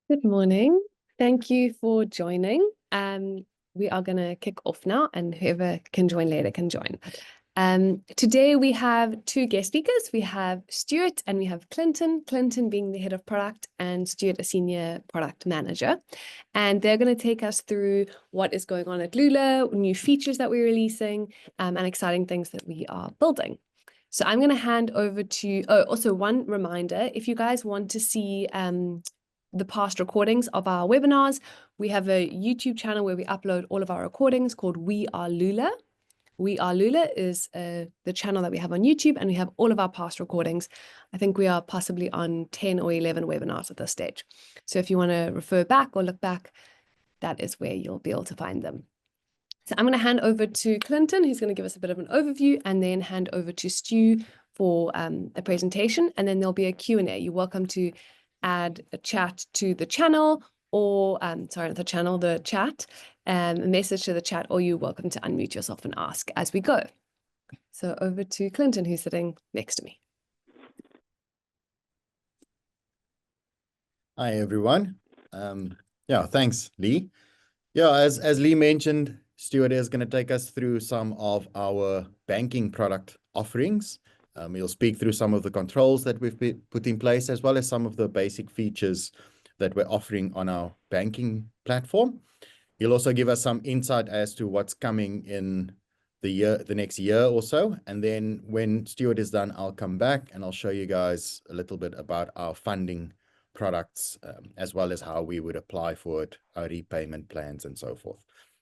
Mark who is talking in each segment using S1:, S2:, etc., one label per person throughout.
S1: Good morning. Thank you for joining. We are going to kick off now, and whoever can join later can join. Today we have two guest speakers. We have Stuart and we have Clinton. Clinton being the head of product and Stuart a senior product manager. And they're going to take us through what is going on at Lula, new features that we're releasing, and exciting things that we are building. So I'm going to hand over to, also one reminder, if you guys want to see the past recordings of our webinars, we have a YouTube channel where we upload all of our recordings called We Are Lula. We Are Lula is the channel that we have on YouTube, and we have all of our past recordings. I think we are possibly on 10 or 11 webinars at this stage. So if you want to refer back or look back, that is where you'll be able to find them. So I'm going to hand over to Clinton, who's going to give us a bit of an overview, and then hand over to Stu for a presentation, and then there'll be a Q&A. You're welcome to add a chat to the channel, or sorry, not the channel, the chat, a message to the chat, or you're welcome to unmute yourself and ask as we go. So over to Clinton, who's sitting next to me.
S2: Hi, everyone. Thanks, Lee. As Lee mentioned, Stuart is going to take us through some of our banking product offerings. He'll speak through some of the controls that we've put in place, as well as some of the basic features that we're offering on our banking platform. He'll also give us some insight as to what's coming in the next year or so. And then when Stuart is done, I'll come back and I'll show you guys a little bit about our funding products, as well as how we would apply for it, our repayment plans and so forth.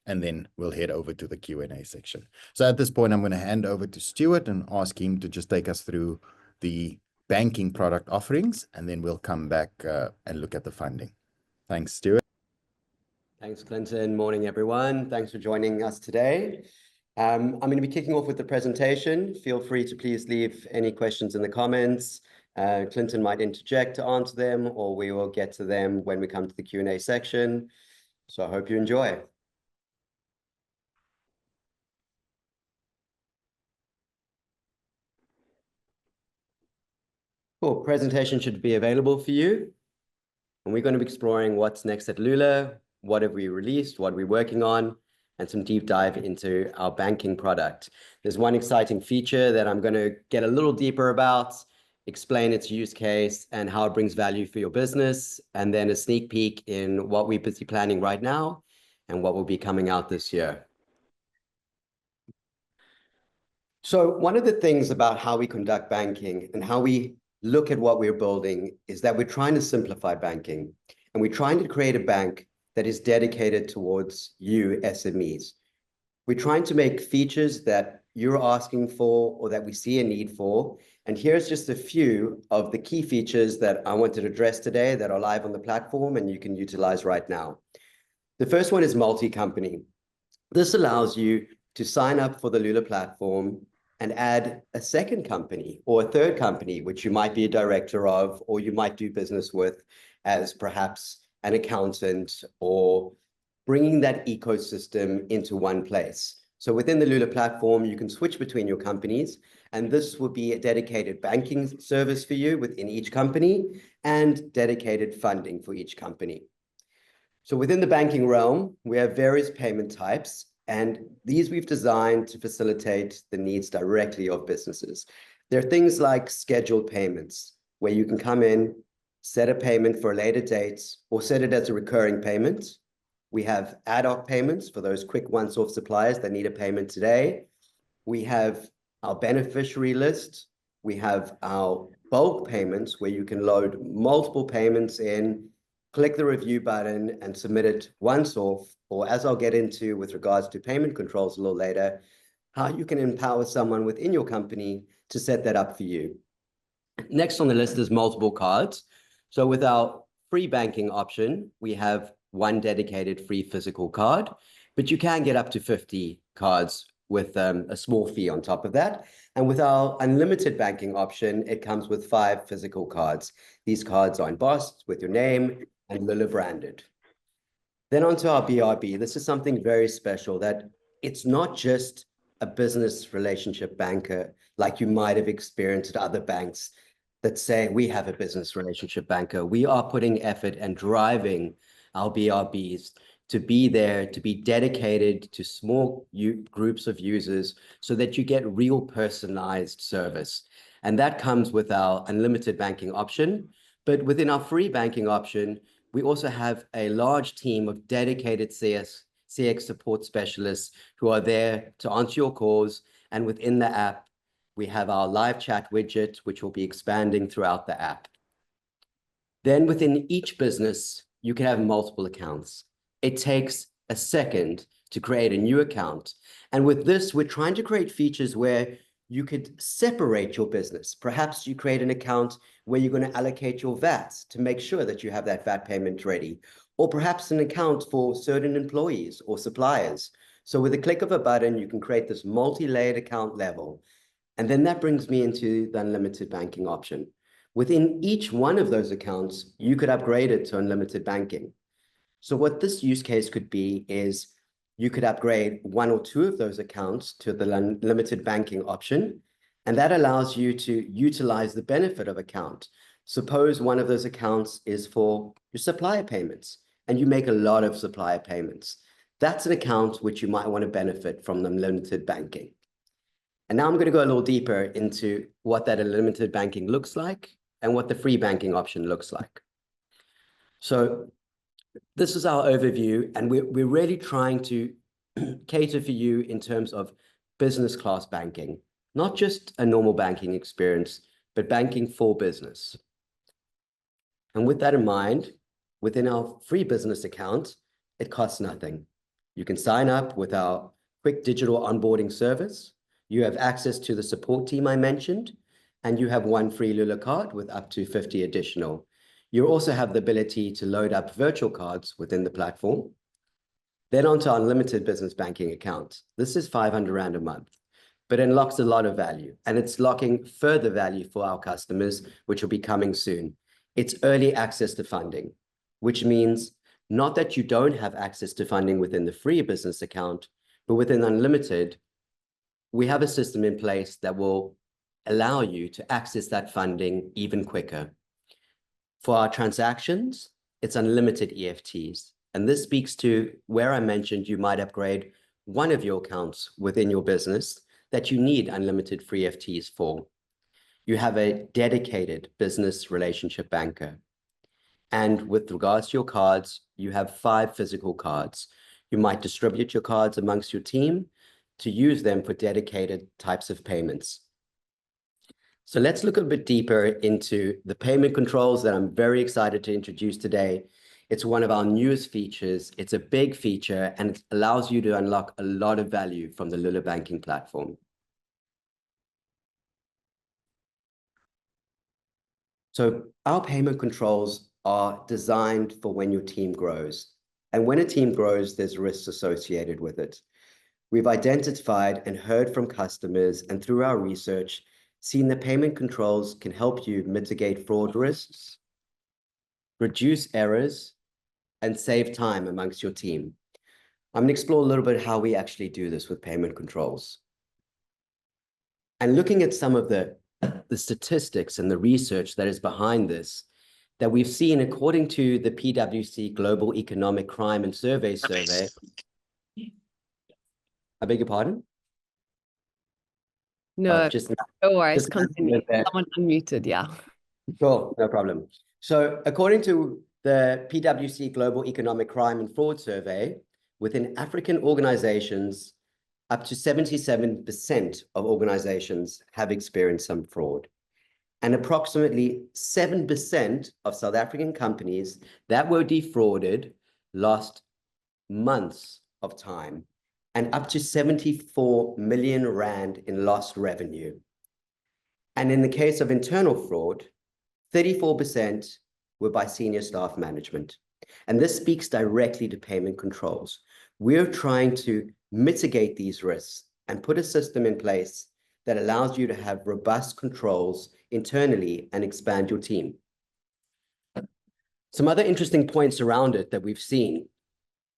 S2: And then we'll head over to the Q&A section. So at this point, I'm going to hand over to Stuart and ask him to just take us through the banking product offerings, and then we'll come back and look at the funding. Thanks, Stuart.
S3: Thanks, Clinton. Morning, everyone. Thanks for joining us today. I'm going to be kicking off with the presentation. Feel free to please leave any questions in the comments. Clinton might interject to answer them, or we will get to them when we come to the Q&A section. So I hope you enjoy. Cool. Presentation should be available for you. And we're going to be exploring what's next at Lula, what have we released, what we're working on, and some deep dive into our banking product. There's one exciting feature that I'm going to get a little deeper about, explain its use case and how it brings value for your business, and then a sneak peek in what we're busy planning right now and what will be coming out this year. So one of the things about how we conduct banking and how we look at what we're building is that we're trying to simplify banking, and we're trying to create a bank that is dedicated towards you SMEs. We're trying to make features that you're asking for or that we see a need for. And here's just a few of the key features that I wanted to address today that are live on the platform and you can utilize right now. The first one is multi-company. This allows you to sign up for the Lula platform and add a second company or a third company, which you might be a director of, or you might do business with as perhaps an accountant, or bringing that ecosystem into one place. So within the Lula platform, you can switch between your companies, and this will be a dedicated banking service for you within each company and dedicated funding for each company. So within the banking realm, we have various payment types, and these we've designed to facilitate the needs directly of businesses. There are things like scheduled payments, where you can come in, set a payment for a later date, or set it as a recurring payment. We have ad hoc payments for those quick once-off suppliers that need a payment today. We have our beneficiary list. We have our bulk payments, where you can load multiple payments in, click the review button and submit it once off, or as I'll get into with regards to payment controls a little later, how you can empower someone within your company to set that up for you. Next on the list is multiple cards. So with our free banking option, we have one dedicated free physical card, but you can get up to 50 cards with a small fee on top of that. And with our unlimited banking option, it comes with 5 physical cards. These cards are embossed with your name and Lula branded. Then onto our BRB. This is something very special, that it's not just a business relationship banker like you might have experienced at other banks. that say we have a business relationship banker. We are putting effort and driving our BRBs to be there, to be dedicated to small groups of users so that you get real personalized service. And that comes with our unlimited banking option. But within our free banking option, we also have a large team of dedicated CX support specialists who are there to answer your calls. And within the app, we have our live chat widget, which will be expanding throughout the app. Then within each business, you can have multiple accounts. It takes a second to create a new account. And with this, we're trying to create features where you could separate your business. Perhaps you create an account where you're going to allocate your VAT to make sure that you have that VAT payment ready, or perhaps an account for certain employees or suppliers. So with a click of a button, you can create this multi-layered account level. And then that brings me into the unlimited banking option. Within each one of those accounts, you could upgrade it to unlimited banking. So what this use case could be is you could upgrade one or two of those accounts to the limited banking option, and that allows you to utilize the benefit of account. Suppose one of those accounts is for your supplier payments, and you make a lot of supplier payments. That's an account which you might want to benefit from the limited banking. And now I'm going to go a little deeper into what that unlimited banking looks like and what the free banking option looks like. So this is our overview, and we're really trying to cater for you in terms of business class banking, not just a normal banking experience, but banking for business. And with that in mind, within our free business account, it costs nothing. You can sign up with our quick digital onboarding service. You have access to the support team I mentioned, and you have one free Lula card with up to 50 additional. You also have the ability to load up virtual cards within the platform. Then onto our unlimited business banking account. This is 500 Rand a month, but it unlocks a lot of value, and it's locking further value for our customers, which will be coming soon. It's early access to funding, which means not that you don't have access to funding within the free business account, but within unlimited, we have a system in place that will allow you to access that funding even quicker. For our transactions, it's unlimited EFTs. And this speaks to where I mentioned you might upgrade one of your accounts within your business that you need unlimited free EFTs for. You have a dedicated business relationship banker. And with regards to your cards, you have 5 physical cards. You might distribute your cards amongst your team to use them for dedicated types of payments. So let's look a bit deeper into the payment controls that I'm very excited to introduce today. It's one of our newest features. It's a big feature, and it allows you to unlock a lot of value from the Lula banking platform. So our payment controls are designed for when your team grows. And when a team grows, there's risks associated with it. We've identified and heard from customers, and through our research, seen that payment controls can help you mitigate fraud risks, reduce errors, and save time amongst your team. I'm going to explore a little bit how we actually do this with payment controls. And looking at some of the statistics and the research that is behind this, that we've seen according to the PwC Global Economic Crime and Survey Survey. I beg your pardon?
S1: No, no worries.
S3: just
S1: Continue. Someone unmuted, yeah.
S3: Sure, no problem. So according to the PwC Global Economic Crime and Fraud Survey, within African organizations, up to 77% of organizations have experienced some fraud. And approximately 7% of South African companies that were defrauded lost months of time and up to 74 million Rand in lost revenue. And in the case of internal fraud, 34% were by senior staff management. And this speaks directly to payment controls. We're trying to mitigate these risks and put a system in place that allows you to have robust controls internally and expand your team. Some other interesting points around it that we've seen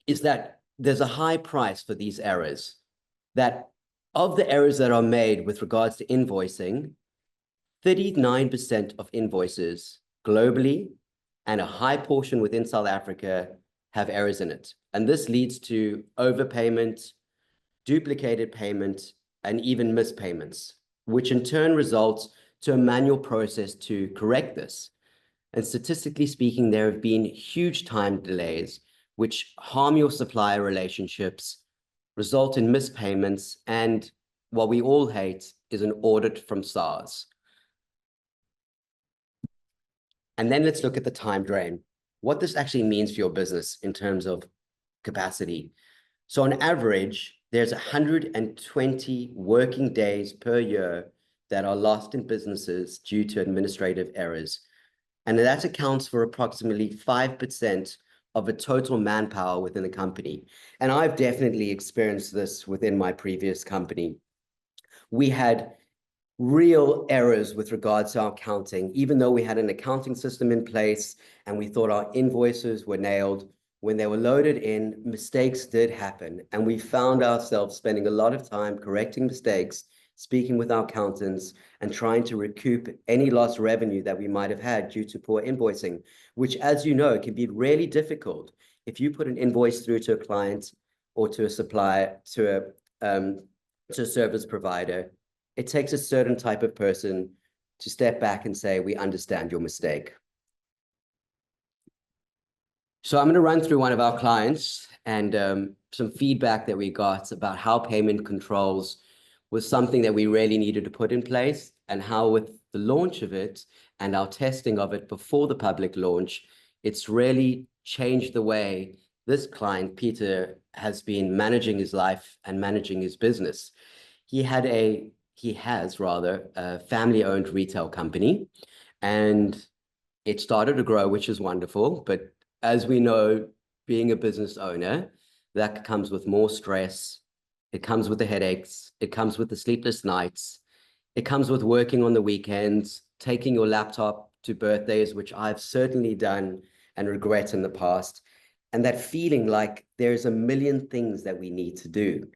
S3: is that there's a high price for these errors, that of the errors that are made with regards to invoicing, 39% of invoices globally and a high portion within South Africa have errors in it. And this leads to overpayment, duplicated payment, and even missed payments, which in turn results to a manual process to correct this. And statistically speaking, there have been huge time delays, which harm your supplier relationships, result in missed payments, and what we all hate is an audit from SARS. And then let's look at the time drain, what this actually means for your business in terms of capacity. So on average, there's 120 working days per year that are lost in businesses due to administrative errors. And that accounts for approximately 5% of the total manpower within the company. And I've definitely experienced this within my previous company. We had real errors with regards to our accounting, even though we had an accounting system in place and we thought our invoices were nailed. When they were loaded in, mistakes did happen. And we found ourselves spending a lot of time correcting mistakes, speaking with our accountants, and trying to recoup any lost revenue that we might have had due to poor invoicing, which, as you know, can be really difficult. If you put an invoice through to a client or to a supplier, to a service provider, it takes a certain type of person to step back and say, we understand your mistake. So I'm going to run through one of our clients and some feedback that we got about how payment controls was something that we really needed to put in place, and how with the launch of it and our testing of it before the public launch, it's really changed the way this client, Peter, has been managing his life and managing his business. He has a family-owned retail company, and it started to grow, which is wonderful. But as we know, being a business owner, that comes with more stress. It comes with the headaches. It comes with the sleepless nights. It comes with working on the weekends, taking your laptop to birthdays, which I've certainly done and regret in the past. And that feeling like there's a million things that we need to do.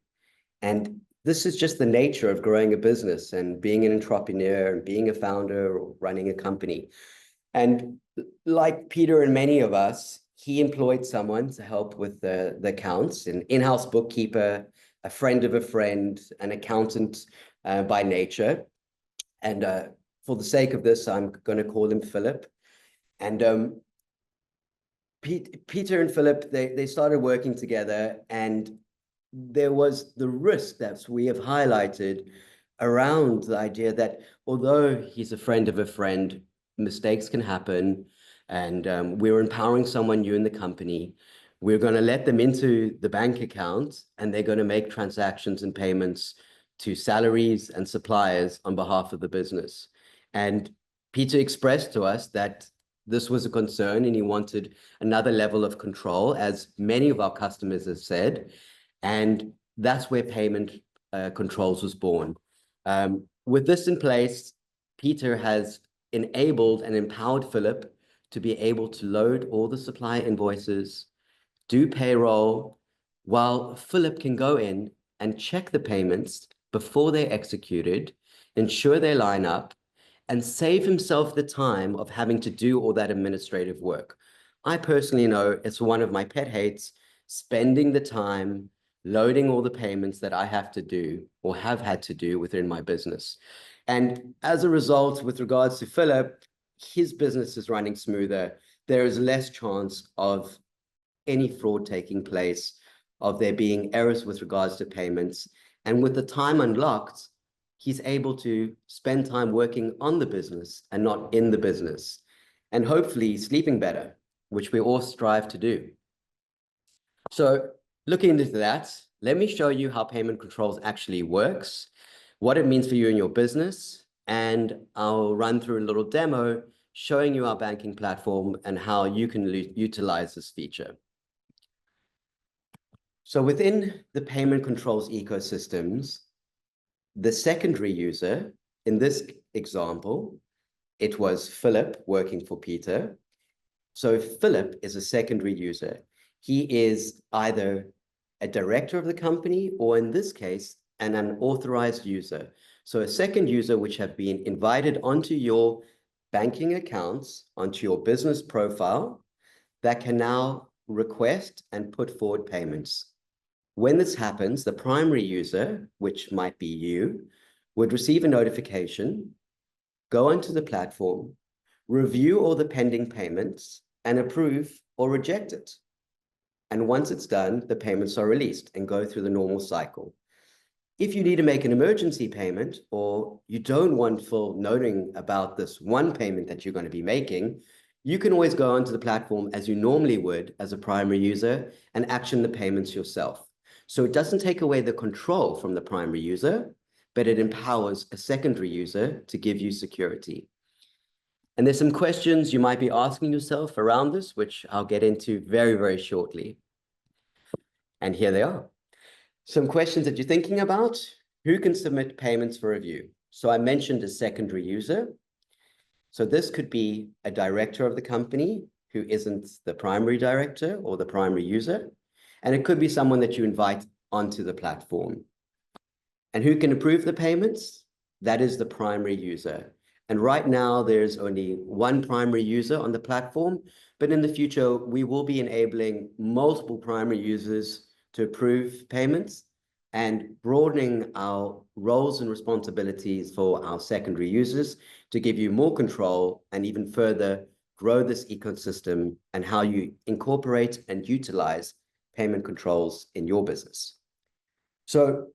S3: And this is just the nature of growing a business and being an entrepreneur and being a founder or running a company. And like Peter and many of us, he employed someone to help with the accounts, an in-house bookkeeper, a friend of a friend, an accountant by nature. And for the sake of this, I'm going to call him Philip. And Peter and Philip, they started working together, and there was the risk that we have highlighted around the idea that although he's a friend of a friend, mistakes can happen, and we're empowering someone new in the company. We're going to let them into the bank account, and they're going to make transactions and payments to salaries and suppliers on behalf of the business. And Peter expressed to us that this was a concern, and he wanted another level of control, as many of our customers have said. And that's where payment controls was born. With this in place, Peter has enabled and empowered Philip to be able to load all the supplier invoices, do payroll, while Philip can go in and check the payments before they're executed, ensure they line up, and save himself the time of having to do all that administrative work. I personally know it's one of my pet hates, spending the time loading all the payments that I have to do or have had to do within my business. And as a result, with regards to Philip, his business is running smoother. There is less chance of any fraud taking place, of there being errors with regards to payments. And with the time unlocked, he's able to spend time working on the business and not in the business, and hopefully sleeping better, which we all strive to do. So looking into that, let me show you how payment controls actually works, what it means for you and your business, and I'll run through a little demo showing you our banking platform and how you can utilize this feature. So within the payment controls ecosystems, the secondary user, in this example, it was Philip working for Peter. So Philip is a secondary user. He is either a director of the company, or in this case, an unauthorized user. So a second user which have been invited onto your banking accounts, onto your business profile, that can now request and put forward payments. When this happens, the primary user, which might be you, would receive a notification, go onto the platform, review all the pending payments, and approve or reject it. And once it's done, the payments are released and go through the normal cycle. If you need to make an emergency payment, or you don't want full noting about this one payment that you're going to be making, you can always go onto the platform as you normally would as a primary user and action the payments yourself. So it doesn't take away the control from the primary user, but it empowers a secondary user to give you security. And there's some questions you might be asking yourself around this, which I'll get into very, very shortly. And here they are. Some questions that you're thinking about: who can submit payments for review? So I mentioned a secondary user. So this could be a director of the company who isn't the primary director or the primary user. And it could be someone that you invite onto the platform. And who can approve the payments? That is the primary user. And right now, there's only one primary user on the platform, but in the future, we will be enabling multiple primary users to approve payments and broadening our roles and responsibilities for our secondary users to give you more control and even further grow this ecosystem and how you incorporate and utilize payment controls in your business. So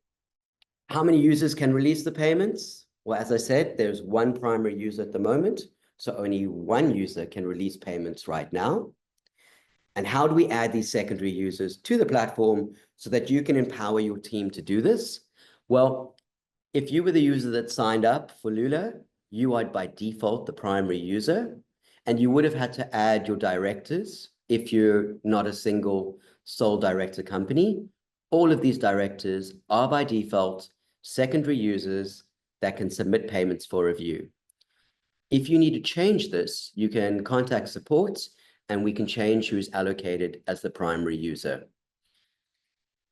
S3: how many users can release the payments? Well, as I said, there's one primary user at the moment, so only one user can release payments right now. And how do we add these secondary users to the platform so that you can empower your team to do this? Well, if you were the user that signed up for Lula, you are by default the primary user, and you would have had to add your directors if you're not a single sole director company. All of these directors are by default secondary users that can submit payments for review. If you need to change this, you can contact support and we can change who's allocated as the primary user.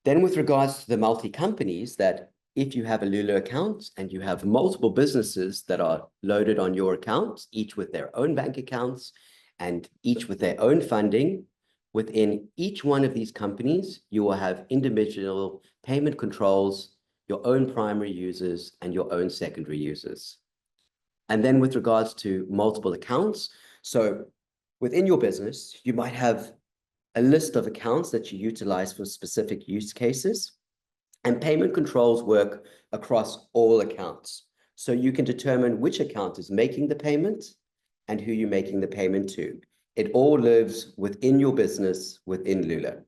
S3: Then with regards to the multi-companies, that if you have a Lula account and you have multiple businesses that are loaded on your account, each with their own bank accounts and each with their own funding, within each one of these companies, you will have individual payment controls, your own primary users, and your own secondary users. And then with regards to multiple accounts, so within your business, you might have a list of accounts that you utilize for specific use cases, and payment controls work across all accounts. So you can determine which account is making the payment and who you're making the payment to. It all lives within your business, within Lula.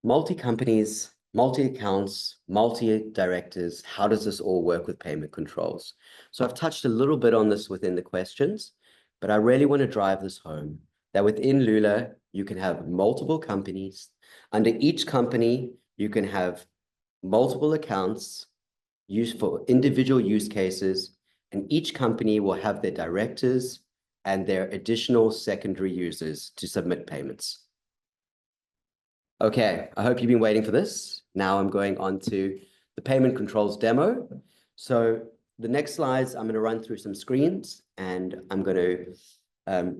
S3: Multi-companies, multi-accounts, multi-directors, how does this all work with payment controls? So I've touched a little bit on this within the questions, but I really want to drive this home, that within Lula, you can have multiple companies. Under each company, you can have multiple accounts used for individual use cases, and each company will have their directors and their additional secondary users to submit payments. Okay, I hope you've been waiting for this. Now I'm going on to the payment controls demo. So the next slides, I'm going to run through some screens and I'm going to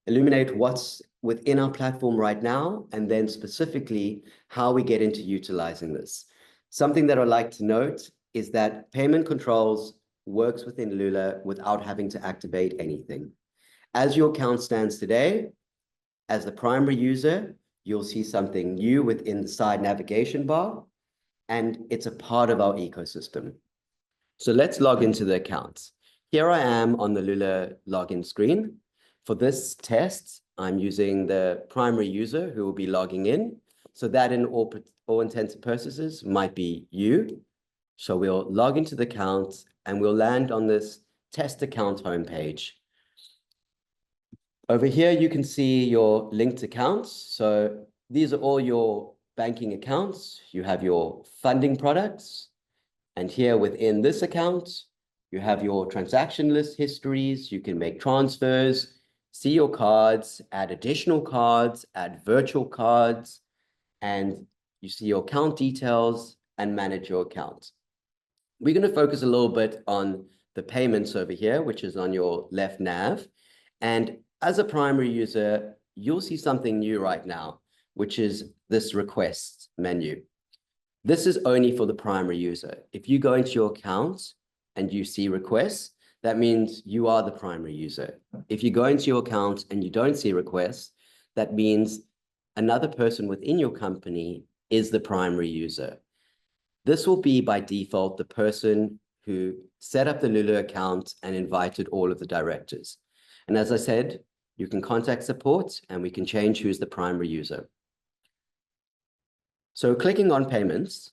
S3: illuminate what's within our platform right now, and then specifically how we get into utilizing this. Something that I'd like to note is that payment controls works within Lula without having to activate anything. As your account stands today, as the primary user, you'll see something new within the side navigation bar, and it's a part of our ecosystem. So let's log into the accounts. Here I am on the Lula login screen. For this test, I'm using the primary user who will be logging in. So that in all intents and purposes might be you. So we'll log into the account and we'll land on this test account homepage. Over here, you can see your linked accounts. So these are all your banking accounts. You have your funding products. And here within this account, you have your transaction list histories. You can make transfers, see your cards, add additional cards, add virtual cards, and you see your account details and manage your account. We're going to focus a little bit on the payments over here, which is on your left nav. And as a primary user, you'll see something new right now, which is this requests menu. This is only for the primary user. If you go into your account and you see requests, that means you are the primary user. If you go into your account and you don't see requests, that means another person within your company is the primary user. This will be by default the person who set up the Lula account and invited all of the directors. And as I said, you can contact support and we can change who's the primary user. So clicking on payments,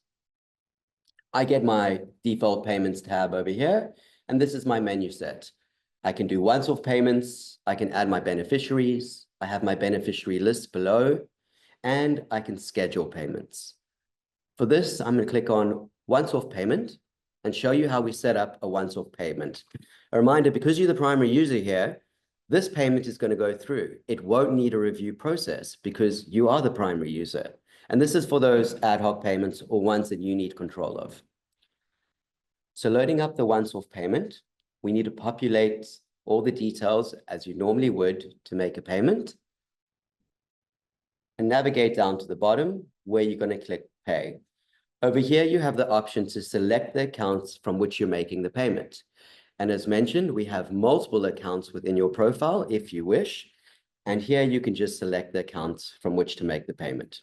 S3: I get my default payments tab over here, and this is my menu set. I can do once-off payments, I can add my beneficiaries, I have my beneficiary list below, and I can schedule payments. For this, I'm going to click on once-off payment and show you how we set up a once-off payment. A reminder, because you're the primary user here, this payment is going to go through. It won't need a review process because you are the primary user. And this is for those ad hoc payments or ones that you need control of. So loading up the once-off payment, we need to populate all the details as you normally would to make a payment. And navigate down to the bottom where you're going to click pay. Over here, you have the option to select the accounts from which you're making the payment. And as mentioned, we have multiple accounts within your profile if you wish. And here you can just select the accounts from which to make the payment.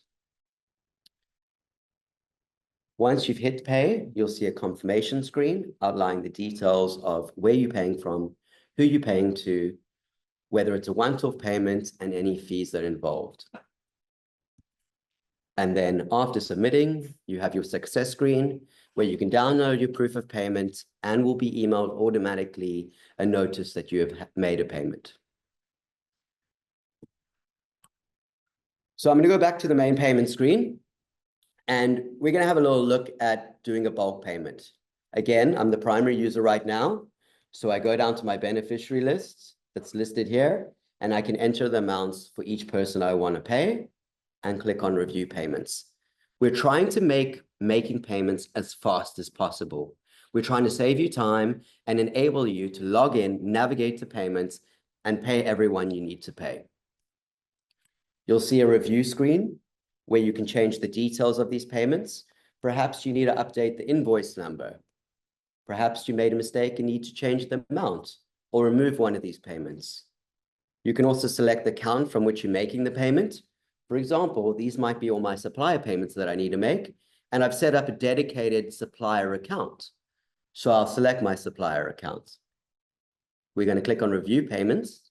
S3: Once you've hit pay, you'll see a confirmation screen outlining the details of where you're paying from, who you're paying to, whether it's a once-off payment, and any fees that are involved. And then after submitting, you have your success screen where you can download your proof of payment and will be emailed automatically a notice that you have made a payment. So I'm going to go back to the main payment screen. And we're going to have a little look at doing a bulk payment. Again, I'm the primary user right now. So I go down to my beneficiary list that's listed here, and I can enter the amounts for each person I want to pay and click on review payments. We're trying to make making payments as fast as possible. We're trying to save you time and enable you to log in, navigate to payments, and pay everyone you need to pay. You'll see a review screen where you can change the details of these payments. Perhaps you need to update the invoice number. Perhaps you made a mistake and need to change the amount or remove one of these payments. You can also select the account from which you're making the payment. For example, these might be all my supplier payments that I need to make, and I've set up a dedicated supplier account. So I'll select my supplier account. We're going to click on review payments,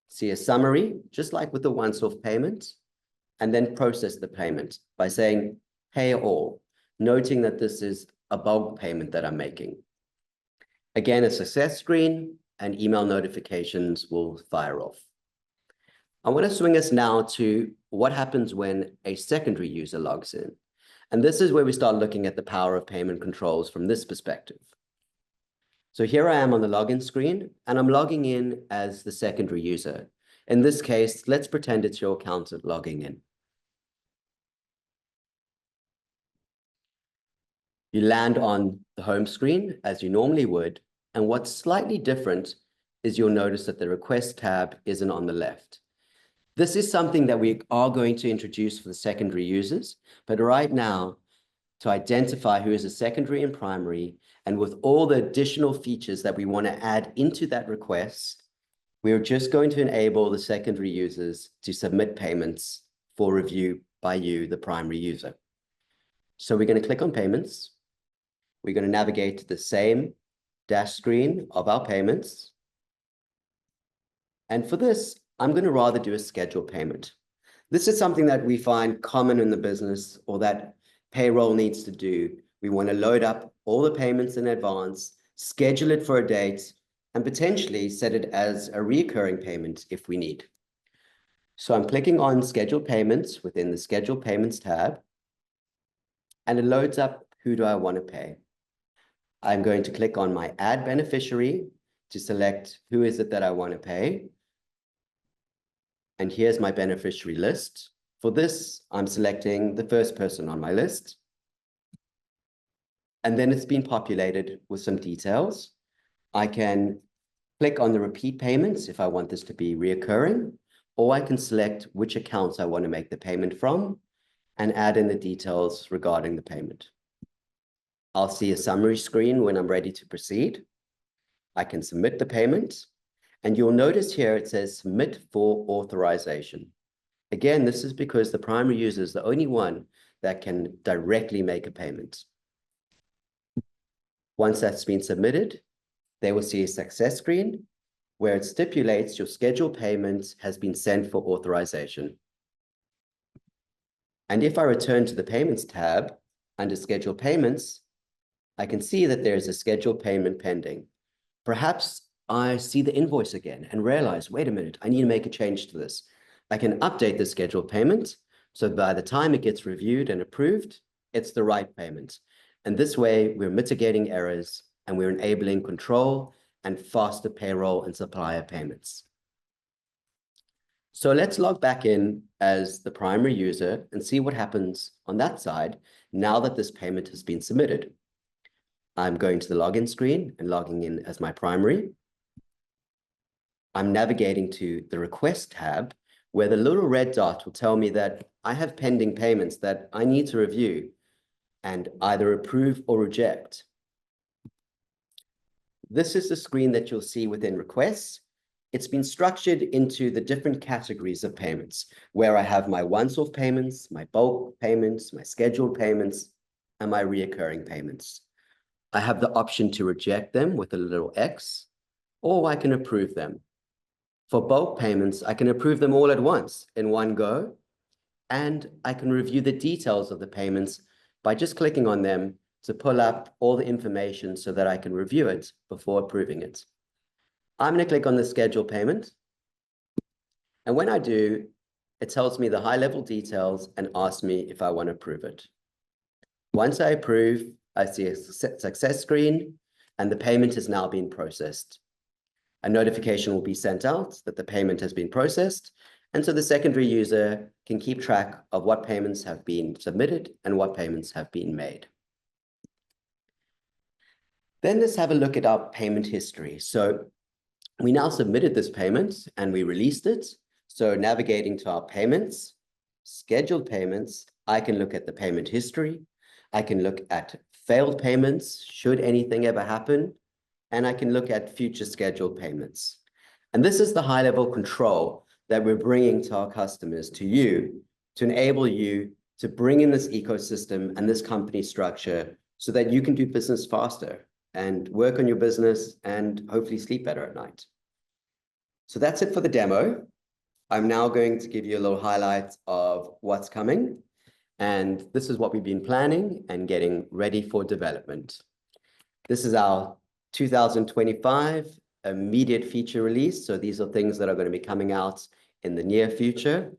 S3: see a summary, just like with the once-off payment, and then process the payment by saying pay all, noting that this is a bulk payment that I'm making. Again, a success screen and email notifications will fire off. I want to swing us now to what happens when a secondary user logs in. And this is where we start looking at the power of payment controls from this perspective. So here I am on the login screen, and I'm logging in as the secondary user. In this case, let's pretend it's your accountant logging in. You land on the home screen as you normally would, and what's slightly different is you'll notice that the request tab isn't on the left. This is something that we are going to introduce for the secondary users, but right now, to identify who is a secondary and primary, and with all the additional features that we want to add into that request, we're just going to enable the secondary users to submit payments for review by you, the primary user. So we're going to click on payments. We're going to navigate to the same dash screen of our payments. And for this, I'm going to rather do a scheduled payment. This is something that we find common in the business or that payroll needs to do. We want to load up all the payments in advance, schedule it for a date, and potentially set it as a recurring payment if we need. So I'm clicking on scheduled payments within the scheduled payments tab, and it loads up who do I want to pay. I'm going to click on my add beneficiary to select who is it that I want to pay. And here's my beneficiary list. For this, I'm selecting the first person on my list. And then it's been populated with some details. I can click on the repeat payments if I want this to be reoccurring, or I can select which accounts I want to make the payment from and add in the details regarding the payment. I'll see a summary screen when I'm ready to proceed. I can submit the payment, and you'll notice here it says submit for authorization. Again, this is because the primary user is the only one that can directly make a payment. Once that's been submitted, they will see a success screen where it stipulates your scheduled payment has been sent for authorization. And if I return to the Payments tab under Scheduled Payments, I can see that there's a scheduled payment pending. Perhaps I see the invoice again and realize, wait a minute, I need to make a change to this. I can update the scheduled payment, so by the time it gets reviewed and approved, it's the right payment. And this way, we're mitigating errors and we're enabling control and faster payroll and supplier payments. So let's log back in as the primary user and see what happens on that side now that this payment has been submitted. I'm going to the login screen and logging in as my primary. I'm navigating to the Request tab, where the little red dot will tell me that I have pending payments that I need to review and either approve or reject. This is the screen that you'll see within Requests. It's been structured into the different categories of payments, where I have my once-off payments, my bulk payments, my scheduled payments, and my reoccurring payments. I have the option to reject them with a little X, or I can approve them. For bulk payments, I can approve them all at once in one go, and I can review the details of the payments by just clicking on them to pull up all the information so that I can review it before approving it. I'm going to click on the schedule payment, and when I do, it tells me the high-level details and asks me if I want to approve it. Once I approve, I see a success screen, and the payment has now been processed. A notification will be sent out that the payment has been processed, and so the secondary user can keep track of what payments have been submitted and what payments have been made. Then let's have a look at our payment history. So we now submitted this payment and we released it. So navigating to our payments, scheduled payments, I can look at the payment history. I can look at failed payments, should anything ever happen, and I can look at future scheduled payments. And this is the high-level control that we're bringing to our customers, to you, to enable you to bring in this ecosystem and this company structure so that you can do business faster and work on your business and hopefully sleep better at night. So that's it for the demo. I'm now going to give you a little highlight of what's coming. And this is what we've been planning and getting ready for development. This is our 2025 immediate feature release. So these are things that are going to be coming out in the near future.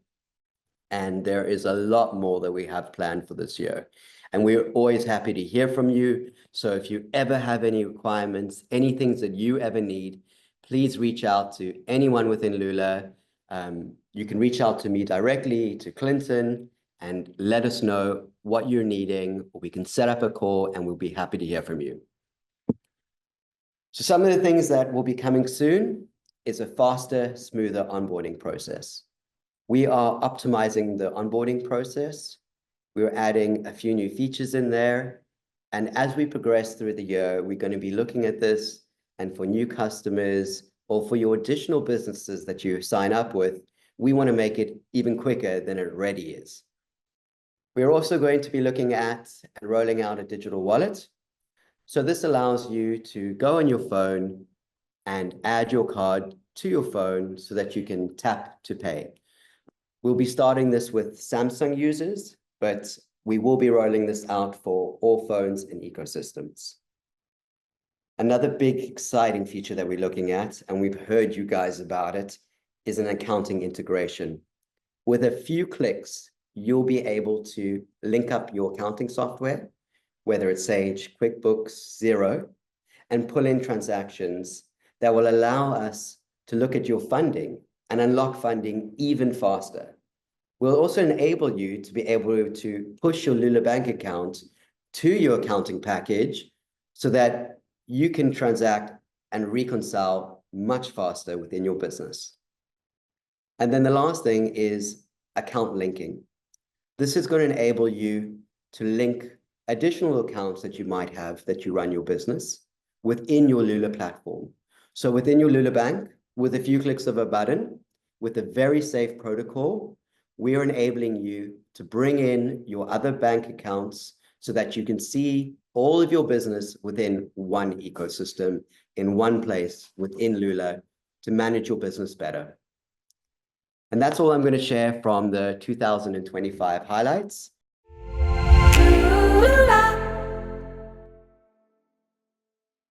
S3: And there is a lot more that we have planned for this year. And we're always happy to hear from you. So if you ever have any requirements, any things that you ever need, please reach out to anyone within Lula. You can reach out to me directly, to Clinton, and let us know what you're needing. We can set up a call and we'll be happy to hear from you. So some of the things that will be coming soon is a faster, smoother onboarding process. We are optimizing the onboarding process. We're adding a few new features in there. And as we progress through the year, we're going to be looking at this. And for new customers or for your additional businesses that you sign up with, we want to make it even quicker than it already is. We're also going to be looking at and rolling out a digital wallet. So this allows you to go on your phone and add your card to your phone so that you can tap to pay. We'll be starting this with Samsung users, but we will be rolling this out for all phones and ecosystems. Another big exciting feature that we're looking at, and we've heard you guys about it, is an accounting integration. With a few clicks, you'll be able to link up your accounting software, whether it's Sage, QuickBooks, Xero, and pull in transactions that will allow us to look at your funding and unlock funding even faster. We'll also enable you to be able to push your Lula bank account to your accounting package so that you can transact and reconcile much faster within your business. And then the last thing is account linking. This is going to enable you to link additional accounts that you might have that you run your business within your Lula platform. So within your Lula bank, with a few clicks of a button, with a very safe protocol, we are enabling you to bring in your other bank accounts so that you can see all of your business within one ecosystem, in one place within Lula, to manage your business better. And that's all I'm going to share from the 2025 highlights.